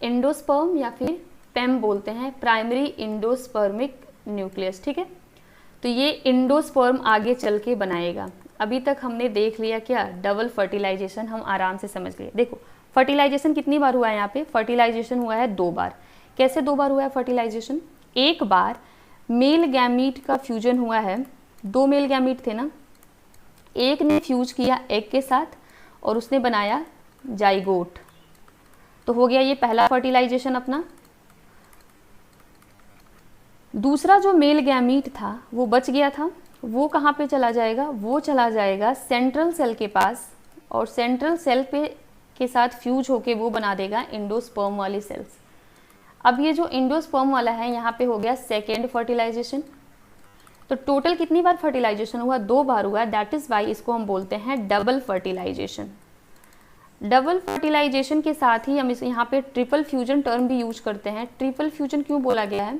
एंडोस्पर्म या फिर पेम बोलते हैं, प्राइमरी इंडोस्पर्मिक न्यूक्लियस। ठीक है, तो ये इंडोस्पर्म आगे चल के बनाएगा। अभी तक हमने देख लिया क्या, डबल फर्टिलाइजेशन हम आराम से समझ लिए। देखो फर्टिलाइजेशन कितनी बार हुआ है, यहाँ पे फर्टिलाइजेशन हुआ है 2 बार। कैसे 2 बार हुआ है फर्टिलाइजेशन? एक बार मेल गैमीट का फ्यूजन हुआ है, 2 मेल गैमीट थे ना, एक ने फ्यूज किया एग के साथ और उसने बनाया जाइगोट, तो हो गया ये पहला फर्टिलाइजेशन अपना। दूसरा जो मेल गैमीट था वो बच गया था, वो कहाँ पे चला जाएगा? वो चला जाएगा सेंट्रल सेल के पास और सेंट्रल सेल पे के साथ फ्यूज होके वो बना देगा इंडोस्पर्म वाली सेल्स। अब ये जो इंडोस्पर्म वाला है यहाँ पे हो गया सेकेंड फर्टिलाइजेशन। तो टोटल कितनी बार फर्टिलाइजेशन हुआ? 2 बार हुआ। दैट इज वाई इसको हम बोलते हैं डबल फर्टिलाइजेशन। डबल फर्टिलाइजेशन के साथ ही हम इस यहाँ पे ट्रिपल फ्यूजन टर्म भी यूज करते हैं। ट्रिपल फ्यूजन क्यों बोला गया है?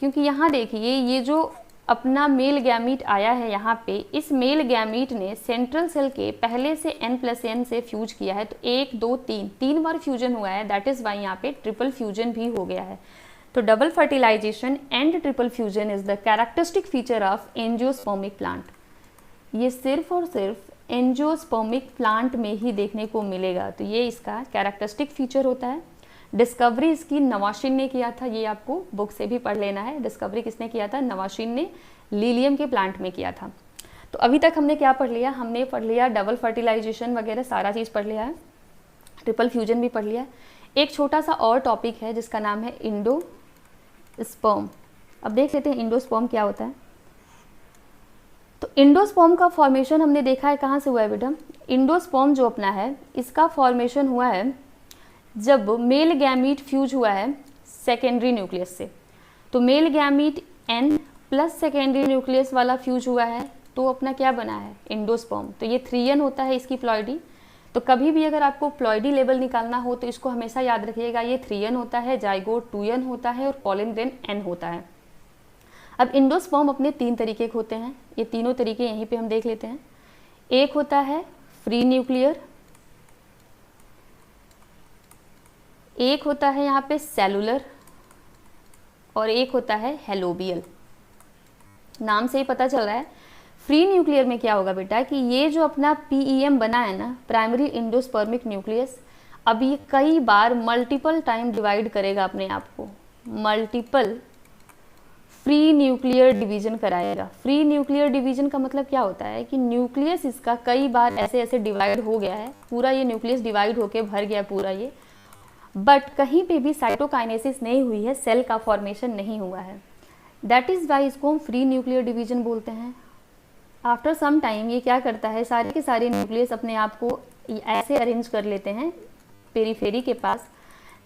क्योंकि यहाँ देखिए ये जो अपना मेल गैमीट आया है यहाँ पे, इस मेल गैमीट ने सेंट्रल सेल के पहले से n+n से फ्यूज किया है, तो 1 2 3 बार फ्यूजन हुआ है। दैट इज वाई यहाँ पे ट्रिपल फ्यूजन भी हो गया है। तो double fertilization and triple fusion is the characteristic feature of angiospermic plant. ये सिर्फ और सिर्फ एंजियोस्पर्मिक प्लांट में ही देखने को मिलेगा, तो ये इसका कैरेक्टरिस्टिक फीचर होता है। डिस्कवरी इसकी नवाशिन ने किया था, ये आपको बुक से भी पढ़ लेना है। डिस्कवरी किसने किया था? नवाशिन ने लीलियम के प्लांट में किया था। तो अभी तक हमने क्या पढ़ लिया? हमने पढ़ लिया डबल फर्टिलाइजेशन वगैरह सारा चीज़ पढ़ लिया है, ट्रिपल फ्यूजन भी पढ़ लिया है। एक छोटा सा और टॉपिक है जिसका नाम है इंडोस्पर्म। अब देख लेते हैं इंडोस्पर्म क्या होता है। तो इंडोस्पर्म का फॉर्मेशन हमने देखा है कहाँ से हुआ है बेटा? इंडोस्पर्म जो अपना है इसका फॉर्मेशन हुआ है जब मेल गैमीट फ्यूज हुआ है सेकेंडरी न्यूक्लियस से। तो male gamete n plus secondary nucleus वाला फ्यूज हुआ है तो अपना क्या बना है? इंडोस्पर्म। तो ये 3n होता है इसकी प्लॉइडी। तो कभी भी अगर आपको प्लॉइडी लेवल निकालना हो तो इसको हमेशा याद रखिएगा, ये 3n होता है, जाइगोट 2n होता है और पॉलन ग्रेन n होता है। अब इंडोस्पर्म अपने 3 तरीके के होते हैं, ये तीनों तरीके यहीं पे हम देख लेते हैं। एक होता है फ्री न्यूक्लियर, एक होता है यहाँ पे सेलुलर और एक होता है हेलोबियल। नाम से ही पता चल रहा है फ्री न्यूक्लियर में क्या होगा बेटा कि ये जो अपना PEM बना है ना, प्राइमरी इंडोस्पर्मिक न्यूक्लियस, अब ये कई बार मल्टीपल टाइम डिवाइड करेगा अपने आप को, मल्टीपल फ्री न्यूक्लियर डिवीजन कराएगा। फ्री न्यूक्लियर डिवीजन का मतलब क्या होता है कि न्यूक्लियस इसका कई बार ऐसे ऐसे डिवाइड हो गया है, पूरा ये न्यूक्लियस डिवाइड होके भर गया पूरा ये, बट कहीं पे भी साइटोकाइनेसिस नहीं हुई है, सेल का फॉर्मेशन नहीं हुआ है। दैट इज़ वाई इसको हम फ्री न्यूक्लियर डिवीजन बोलते हैं। आफ्टर सम टाइम ये क्या करता है, सारे के सारे न्यूक्लियस अपने आप को ऐसे अरेंज कर लेते हैं पेरीफेरी के पास,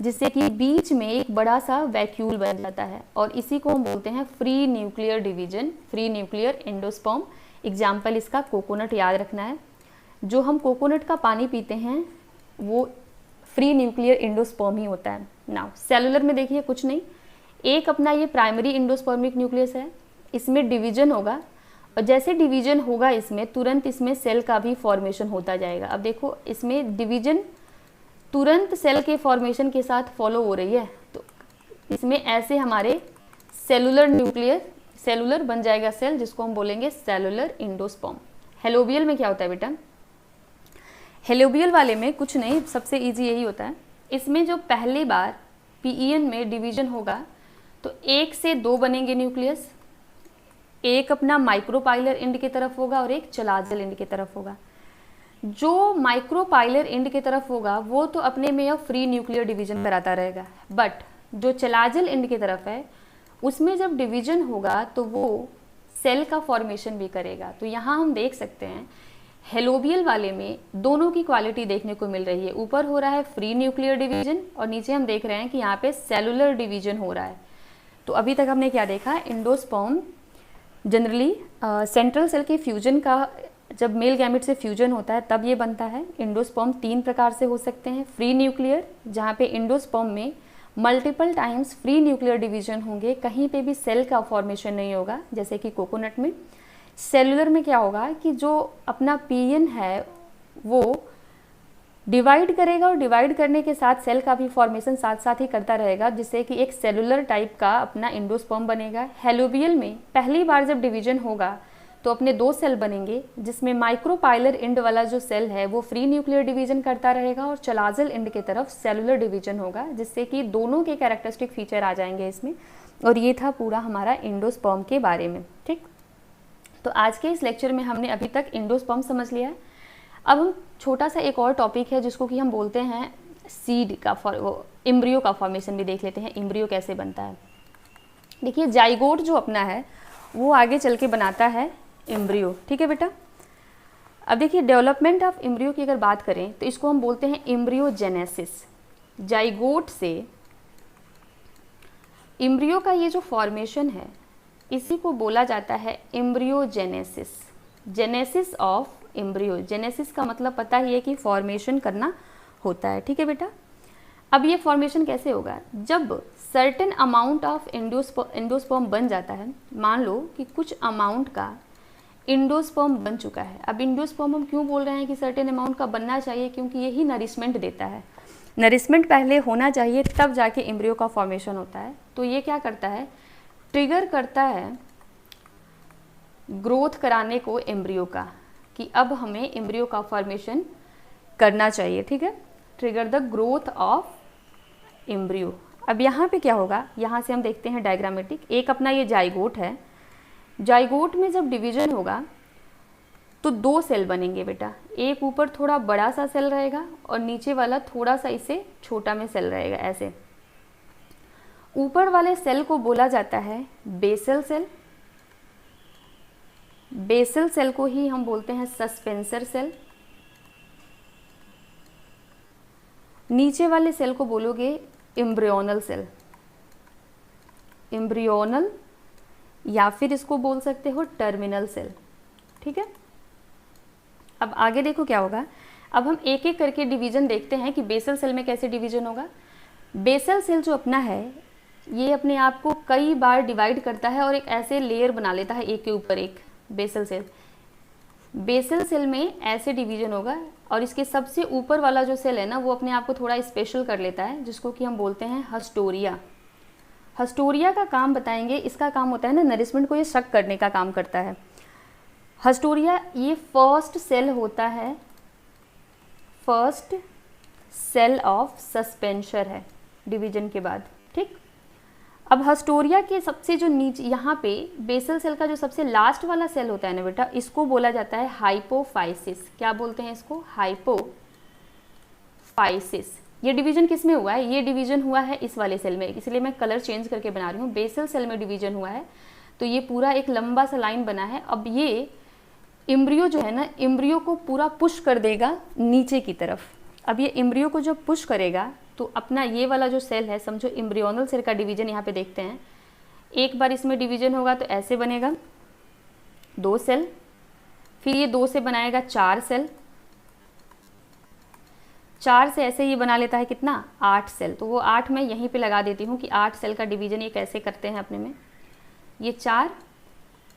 जिससे कि बीच में एक बड़ा सा वैक्यूल बन जाता है और इसी को हम बोलते हैं free nuclear division, free nuclear endosperm. Example इसका कोकोनट याद रखना है। जो हम कोकोनट का पानी पीते हैं वो फ्री न्यूक्लियर एंडोस्पर्म ही होता है। नाउ सेलुलर में देखिए कुछ नहीं, एक अपना ये प्राइमरी एंडोस्पर्मिक न्यूक्लियस है, इसमें डिवीजन होगा और जैसे डिवीजन होगा इसमें तुरंत इसमें सेल का भी फॉर्मेशन होता जाएगा। अब देखो इसमें डिवीजन तुरंत सेल के फॉर्मेशन के साथ फॉलो हो रही है, तो इसमें ऐसे हमारे सेलुलर न्यूक्लियर, सेलुलर बन जाएगा सेल जिसको हम बोलेंगे सेलुलर एंडोस्पर्म। हेलोबियल में क्या होता है बेटा? हेलोबियल वाले में कुछ नहीं, सबसे इजी यही होता है, इसमें जो पहली बार पीईएन में डिवीजन होगा तो 1 से 2 बनेंगे न्यूक्लियस, एक अपना माइक्रोपाइलर एंड की तरफ होगा और एक चलाजल एंड की तरफ होगा। जो माइक्रोपाइलर एंड की तरफ होगा वो तो अपने में अब फ्री न्यूक्लियर डिवीजन कराता रहेगा, बट जो चलाजल एंड की तरफ है उसमें जब डिवीजन होगा तो वो सेल का फॉर्मेशन भी करेगा। तो यहाँ हम देख सकते हैं हेलोबियल वाले में दोनों की क्वालिटी देखने को मिल रही है, ऊपर हो रहा है फ्री न्यूक्लियर डिवीजन और नीचे हम देख रहे हैं कि यहाँ पे सेलुलर डिवीजन हो रहा है। तो अभी तक हमने क्या देखा? एंडोस्पर्म जनरली सेंट्रल सेल के फ्यूजन का, जब मेल गैमेट से फ्यूजन होता है तब ये बनता है। एंडोस्पर्म 3 प्रकार से हो सकते हैं, फ्री न्यूक्लियर जहाँ पे एंडोस्पर्म में multiple times free nuclear division होंगे, कहीं पे भी सेल का फॉर्मेशन नहीं होगा जैसे कि कोकोनट में। सेलुलर में क्या होगा कि जो अपना पीएन है वो डिवाइड करेगा और डिवाइड करने के साथ सेल का भी फॉर्मेशन साथ साथ ही करता रहेगा, जिससे कि एक सेलुलर टाइप का अपना एंडोस्पर्म बनेगा। हेलोबियल में पहली बार जब डिवीजन होगा तो अपने 2 सेल बनेंगे, जिसमें माइक्रोपाइलर एंड वाला जो सेल है वो फ्री न्यूक्लियर डिवीजन करता रहेगा और चलाजल एंड की तरफ सेलुलर डिवीजन होगा, जिससे कि दोनों के कैरेक्टरिस्टिक फीचर आ जाएंगे इसमें। और ये था पूरा हमारा एंडोस्पर्म के बारे में। ठीक, तो आज के इस लेक्चर में हमने अभी तक एंडोस्पर्म समझ लिया है। अब हम छोटा सा एक और टॉपिक है जिसको कि हम बोलते हैं सीड का एम्ब्रियो का फॉर्मेशन भी देख लेते हैं, एम्ब्रियो कैसे बनता है। देखिए जाइगोट जो अपना है वो आगे चल के बनाता है एम्ब्रियो। ठीक है बेटा, अब देखिए डेवलपमेंट ऑफ एम्ब्रियो की अगर बात करें तो इसको हम बोलते हैं एम्ब्रियोजेनेसिस। जाइगोट से एम्ब्रियो का ये जो फॉर्मेशन है इसी को बोला जाता है embryogenesis. Genesis of embryo, genesis का मतलब पता ही है कि फॉर्मेशन करना होता है। ठीक है बेटा, अब ये फॉर्मेशन कैसे होगा? जब सर्टेन अमाउंट ऑफ एंडोस्पर्म बन जाता है, मान लो कि कुछ अमाउंट का एंडोस्पर्म बन चुका है। अब एंडोस्पर्म हम क्यों बोल रहे हैं कि सर्टेन अमाउंट का बनना चाहिए? क्योंकि यही नरिशमेंट देता है, नरिशमेंट पहले होना चाहिए तब जाके एम्ब्रियो का फॉर्मेशन होता है। तो ये क्या करता है? ट्रिगर करता है ग्रोथ कराने को एम्ब्रियो का, कि अब हमें एम्ब्रियो का फॉर्मेशन करना चाहिए। ठीक है, trigger the growth of embryo. अब यहाँ पे क्या होगा? यहाँ से हम देखते हैं डायग्रामेटिक, एक अपना ये जाइगोट है, जाइगोट में जब डिवीजन होगा तो 2 सेल बनेंगे बेटा, एक ऊपर थोड़ा बड़ा सा सेल रहेगा और नीचे वाला थोड़ा सा इसे छोटा में सेल रहेगा। ऐसे ऊपर वाले सेल को बोला जाता है बेसल सेल, बेसल सेल को ही हम बोलते हैं सस्पेंसर सेल। नीचे वाले सेल को बोलोगे एम्ब्रियोनल सेल, एम्ब्रियोनल, या फिर इसको बोल सकते हो टर्मिनल सेल। ठीक है, अब आगे देखो क्या होगा। अब हम एक एक करके डिवीजन देखते हैं कि बेसल सेल में कैसे डिवीजन होगा। बेसल सेल जो अपना है ये अपने आप को कई बार डिवाइड करता है और एक ऐसे लेयर बना लेता है एक के ऊपर एक। बेसल सेल, बेसल सेल में ऐसे डिवीजन होगा और इसके सबसे ऊपर वाला जो सेल है ना वो अपने आप को थोड़ा स्पेशल कर लेता है, जिसको कि हम बोलते हैं हस्टोरिया। हस्टोरिया का काम बताएंगे, इसका काम होता है ना नरिशमेंट को ये शक करने का काम करता है। हस्टोरिया ये फर्स्ट सेल होता है, फर्स्ट सेल ऑफ सस्पेंशर है डिवीजन के बाद। ठीक, अब हस्टोरिया के सबसे जो नीचे यहाँ पे बेसल सेल का जो सबसे लास्ट वाला सेल होता है ना बेटा, इसको बोला जाता है हाइपोफाइसिस। क्या बोलते हैं इसको? हाइपोफाइसिस। ये डिवीजन किस में हुआ है? ये डिवीजन हुआ है इस वाले सेल में, इसलिए मैं कलर चेंज करके बना रही हूँ। बेसल सेल में डिवीजन हुआ है तो ये पूरा एक लंबा सा लाइन बना है। अब ये एम्ब्रियो जो है ना, एम्ब्रियो को पूरा पुश कर देगा नीचे की तरफ। अब ये एम्ब्रियो को जब पुश करेगा तो अपना ये वाला जो सेल है, समझो एम्ब्रियोनल सेल का डिवीजन यहाँ पे देखते हैं। एक बार इसमें डिवीजन होगा तो ऐसे बनेगा 2 सेल, फिर ये 2 से बनाएगा 4 सेल, 4 से ऐसे ये बना लेता है कितना, 8 सेल। तो वो 8 मैं यहीं पे लगा देती हूँ कि 8 सेल का डिवीजन ये कैसे करते हैं अपने में। ये 4,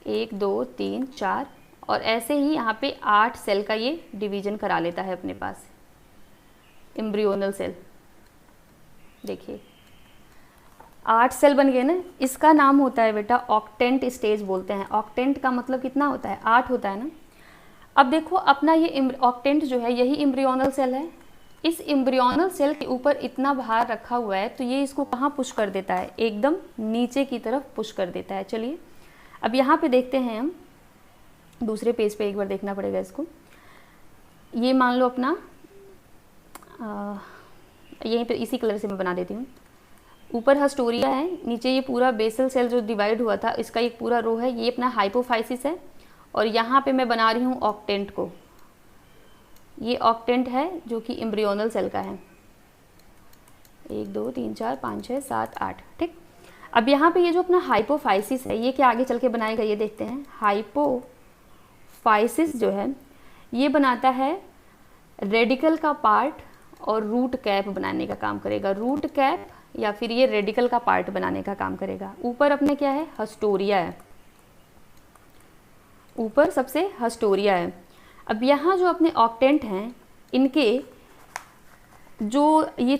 1 2 3 4, और ऐसे ही यहाँ पे 8 सेल का ये डिवीजन करा लेता है अपने पास एम्ब्रियोनल सेल। देखिए 8 सेल बन गए ना। इसका नाम होता है बेटा ऑक्टेंट स्टेज बोलते हैं। ऑक्टेंट का मतलब कितना होता है, 8 होता है ना। अब देखो अपना ये ऑक्टेंट जो है यही एम्ब्रियोनल सेल है। इस एम्ब्रियोनल सेल के ऊपर इतना भार रखा हुआ है, तो ये इसको कहाँ पुश कर देता है, एकदम नीचे की तरफ पुश कर देता है। चलिए अब यहाँ पे देखते हैं हम, दूसरे पेज पे एक बार देखना पड़ेगा इसको। ये मान लो अपना यहीं पे इसी कलर से मैं बना देती हूँ। ऊपर हस्टोरिया है, नीचे ये पूरा बेसल सेल जो डिवाइड हुआ था इसका एक पूरा रो है, ये अपना हाइपोफाइसिस है। और यहाँ पे मैं बना रही हूँ ऑक्टेंट को। ये ऑक्टेंट है जो कि एम्ब्रियोनल सेल का है। 1 2 3 4 5 6 7 8, ठीक। अब यहाँ पे ये जो अपना हाइपोफाइसिस है ये क्या आगे चल के बनाएगा, ये देखते हैं। हाइपोफाइसिस जो है ये बनाता है रेडिकल का पार्ट और रूट कैप बनाने का काम करेगा। रूट कैप या फिर ये रेडिकल का पार्ट बनाने का काम करेगा। ऊपर अपने क्या है, हस्टोरिया है, ऊपर सबसे हस्टोरिया है। अब यहाँ जो अपने ऑक्टेंट हैं इनके जो ये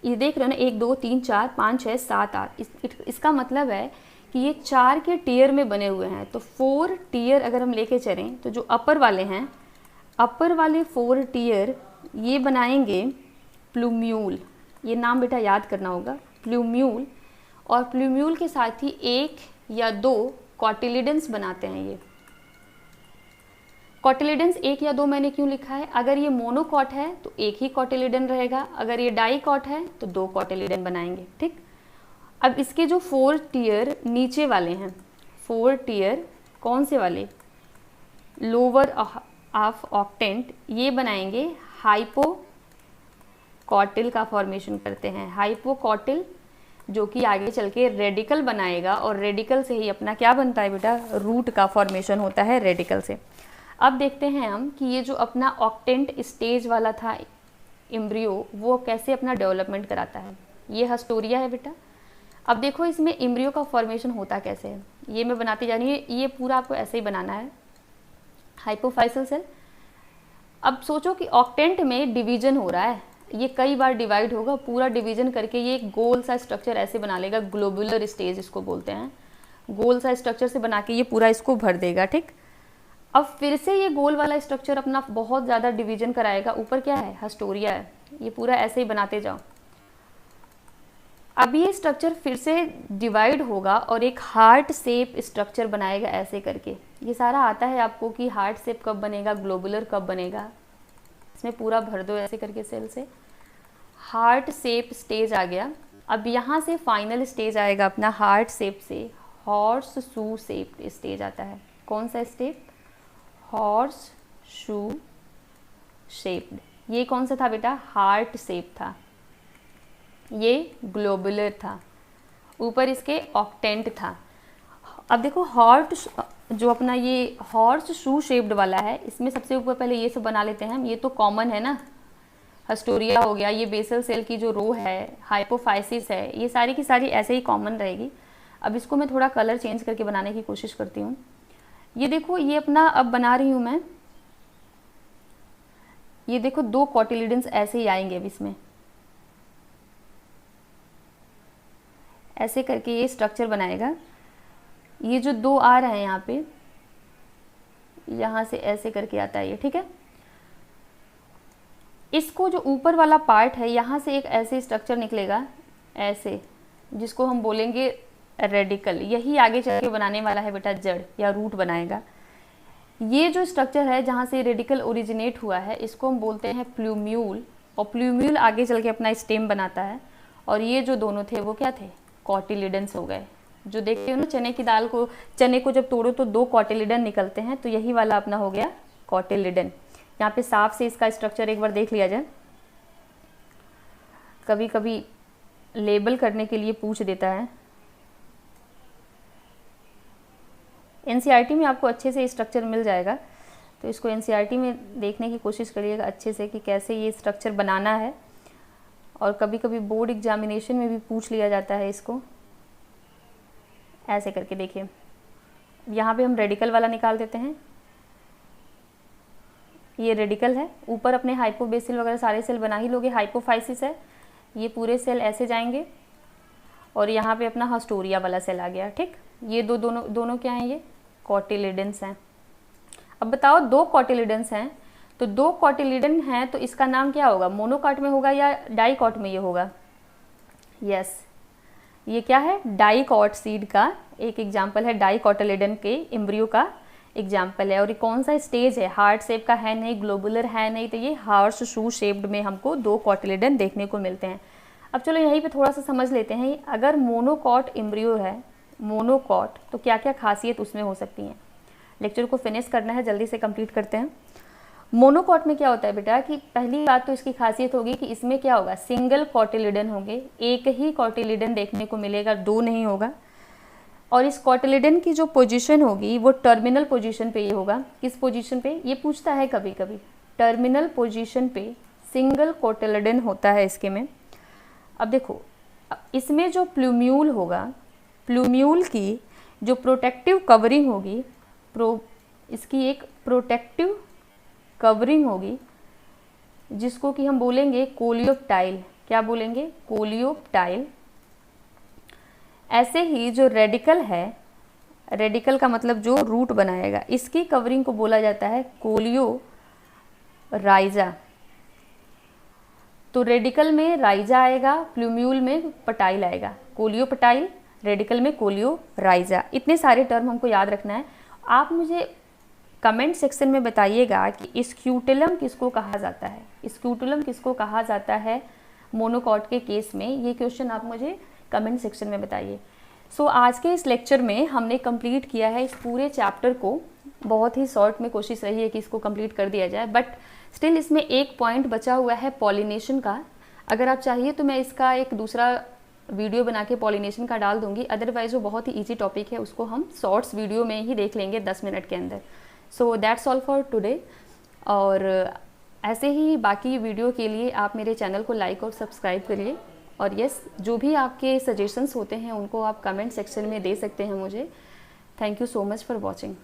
देख रहे हो ना, 1 2 3 4 5 6 7 8, इसका मतलब है कि ये 4 के टीयर में बने हुए हैं। तो 4 टीयर अगर हम लेके चलें तो जो अपर वाले हैं, अपर वाले 4 टीयर ये बनाएंगे प्लूम्यूल। ये नाम बेटा याद करना होगा, प्लूम्यूल। और प्लूम्यूल के साथ ही 1 या 2 कॉटिलिडेंस बनाते हैं। ये कॉटिलिडेंस 1 या 2 मैंने क्यों लिखा है, अगर ये मोनोकॉट है तो एक ही कॉटिलिडन रहेगा, अगर ये डाइकॉट है तो 2 कॉटिलिडन बनाएंगे, ठीक। अब इसके जो 4 टीयर नीचे वाले हैं, 4 टीयर कौन से वाले, लोअर ऑफ ऑक्टेंट, ये बनाएंगे हाइपोकॉटिल का फॉर्मेशन करते हैं। हाइपोकॉटिल जो कि आगे चल के रेडिकल बनाएगा, और रेडिकल से ही अपना क्या बनता है बेटा, रूट का फॉर्मेशन होता है रेडिकल से। अब देखते हैं हम कि ये जो अपना ऑक्टेंट स्टेज वाला था एम्ब्रियो, वो कैसे अपना डेवलपमेंट कराता है। ये हस्टोरिया है बेटा। अब देखो इसमें एम्ब्रियो का फॉर्मेशन होता कैसे है, ये मैं बनाती जा रही हूँ। ये पूरा आपको ऐसे ही बनाना है, हाइपोफाइसल सेल। अब सोचो कि ऑक्टेंट में डिवीजन हो रहा है, ये कई बार डिवाइड होगा, पूरा डिवीजन करके ये एक गोल सा स्ट्रक्चर ऐसे बना लेगा, ग्लोबुलर स्टेज इसको बोलते हैं। गोल सा स्ट्रक्चर से बना के ये पूरा इसको भर देगा, ठीक। अब फिर से ये गोल वाला स्ट्रक्चर अपना बहुत ज़्यादा डिवीजन कराएगा। ऊपर क्या है, हस्टोरिया है, ये पूरा ऐसे ही बनाते जाओ। अब ये स्ट्रक्चर फिर से डिवाइड होगा और एक हार्ट शेप स्ट्रक्चर बनाएगा ऐसे करके। ये सारा आता है आपको कि हार्ट शेप कब बनेगा, ग्लोबुलर कब बनेगा, इसमें पूरा भर दो ऐसे करके सेल से। हार्ट शेप स्टेज आ गया। अब यहाँ से फाइनल स्टेज आएगा अपना हार्ट शेप से हॉर्स शू शेप स्टेज आता है। कौन सा स्टेप, हॉर्स शू शेप्ड। ये कौन सा था बेटा, हार्ट शेप था, ये ग्लोबुलर था, ऊपर इसके ऑक्टेंट था। अब देखो हॉर्ट जो अपना ये हॉर्स शू शेप्ड वाला है, इसमें सबसे ऊपर पहले ये सब बना लेते हैं हम। ये तो कॉमन है ना, हस्टोरिया हो गया, ये बेसल सेल की जो रो है, हाइपोफाइसिस है, ये सारी की सारी ऐसे ही कॉमन रहेगी। अब इसको मैं थोड़ा कलर चेंज करके बनाने की कोशिश करती हूँ। ये देखो ये अपना अब बना रही हूँ मैं, ये देखो 2 कॉटिलिडेंस ऐसे ही आएंगे अब इसमें, ऐसे करके ये स्ट्रक्चर बनाएगा। ये जो 2 आ रहे हैं यहाँ पे, यहाँ से ऐसे करके आता है ये, ठीक है। इसको जो ऊपर वाला पार्ट है, यहाँ से एक ऐसे स्ट्रक्चर निकलेगा ऐसे, जिसको हम बोलेंगे रेडिकल। यही आगे चल के बनाने वाला है बेटा जड़ या रूट बनाएगा। ये जो स्ट्रक्चर है जहाँ से रेडिकल ओरिजिनेट हुआ है, इसको हम बोलते हैं प्लूम्यूल, और प्लूम्यूल आगे चल के अपना स्टेम बनाता है। और ये जो दोनों थे वो क्या थे, कॉटिलिडन्स हो गए। जो देखते हो ना चने की दाल को, चने को जब तोड़ो तो 2 कॉटिलिडन निकलते हैं, तो यही वाला अपना हो गया कॉटिलिडन। यहाँ पे साफ से इसका स्ट्रक्चर एक बार देख लिया जाए, कभी कभी लेबल करने के लिए पूछ देता है। एनसीईआरटी में आपको अच्छे से स्ट्रक्चर मिल जाएगा। तो इसको एनसीईआरटी में देखने की कोशिश करिएगा अच्छे से कि कैसे ये स्ट्रक्चर बनाना है, और कभी कभी बोर्ड एग्जामिनेशन में भी पूछ लिया जाता है इसको। ऐसे करके देखिए, यहाँ पे हम रेडिकल वाला निकाल देते हैं। ये रेडिकल है, ऊपर अपने हाइपोबेसिल वगैरह सारे सेल बना ही लोगे, हाइपोफाइसिस है, ये पूरे सेल ऐसे जाएंगे, और यहाँ पे अपना हस्टोरिया वाला सेल आ गया। ठीक, ये दोनों क्या हैं, ये कॉटिलिडन्स हैं। अब बताओ, दो कॉटिलिडन्स हैं, तो दो कॉटिलिडन हैं तो इसका नाम क्या होगा, मोनोकॉट में होगा या डाइकॉट में ये होगा? यस, ये क्या है, डाइकॉट सीड का एक एग्जाम्पल है, डाइकॉटिलिडन के एम्ब्रियो का एग्जाम्पल है। और ये कौन सा स्टेज है, हार्ट शेप का है नहीं, ग्लोबुलर है नहीं, तो ये हॉर्स शू शेप्ड में हमको दो कॉटिलिडन देखने को मिलते हैं। अब चलो यहीं पे थोड़ा सा समझ लेते हैं, अगर मोनोकॉट एम्ब्रियो है, मोनोकॉट, तो क्या क्या खासियत उसमें हो सकती हैं। लेक्चर को फिनिश करना है, जल्दी से कंप्लीट करते हैं। मोनोकॉट में क्या होता है बेटा कि पहली बात तो इसकी खासियत होगी कि इसमें क्या होगा, सिंगल कॉटिलिडन होंगे, एक ही कॉटिलिडन देखने को मिलेगा, दो नहीं होगा। और इस कॉटिलिडन की जो पोजीशन होगी वो टर्मिनल पोजीशन पे ये होगा। किस पोजीशन पे, ये पूछता है कभी कभी, टर्मिनल पोजीशन पे सिंगल कॉटिलिडन होता है इसके में। अब देखो, इसमें जो प्लूम्यूल होगा, प्लूम्यूल की जो प्रोटेक्टिव कवरिंग होगी, इसकी एक प्रोटेक्टिव कवरिंग होगी, जिसको कि हम बोलेंगे कोलियोप्टाइल। क्या बोलेंगे, कोलियोप्टाइल। ऐसे ही जो रेडिकल है, रेडिकल का मतलब जो रूट बनाएगा, इसकी कवरिंग को बोला जाता है कोलियोराइजा। तो रेडिकल में राइजा आएगा, प्लूम्यूल में पटाइल आएगा, कोलियोपटाइल, रेडिकल में कोलियोराइजा। इतने सारे टर्म हमको याद रखना है। आप मुझे कमेंट सेक्शन में बताइएगा कि स्क्यूटेलम किसको कहा जाता है, स्क्यूटेलम किसको कहा जाता है मोनोकॉट के केस में। ये क्वेश्चन आप मुझे कमेंट सेक्शन में बताइए। सो आज के इस लेक्चर में हमने कंप्लीट किया है इस पूरे चैप्टर को। बहुत ही शॉर्ट में कोशिश रही है कि इसको कंप्लीट कर दिया जाए, बट स्टिल इसमें एक पॉइंट बचा हुआ है पॉलिनेशन का। अगर आप चाहिए तो मैं इसका एक दूसरा वीडियो बना के पॉलिनेशन का डाल दूंगी, अदरवाइज वो बहुत ही ईजी टॉपिक है, उसको हम शॉर्ट्स वीडियो में ही देख लेंगे 10 मिनट के अंदर। So that's all for today. और ऐसे ही बाकी वीडियो के लिए आप मेरे चैनल को लाइक और सब्सक्राइब करिए। और यस, जो भी आपके सजेशंस होते हैं उनको आप कमेंट सेक्शन में दे सकते हैं मुझे। Thank you so much for watching.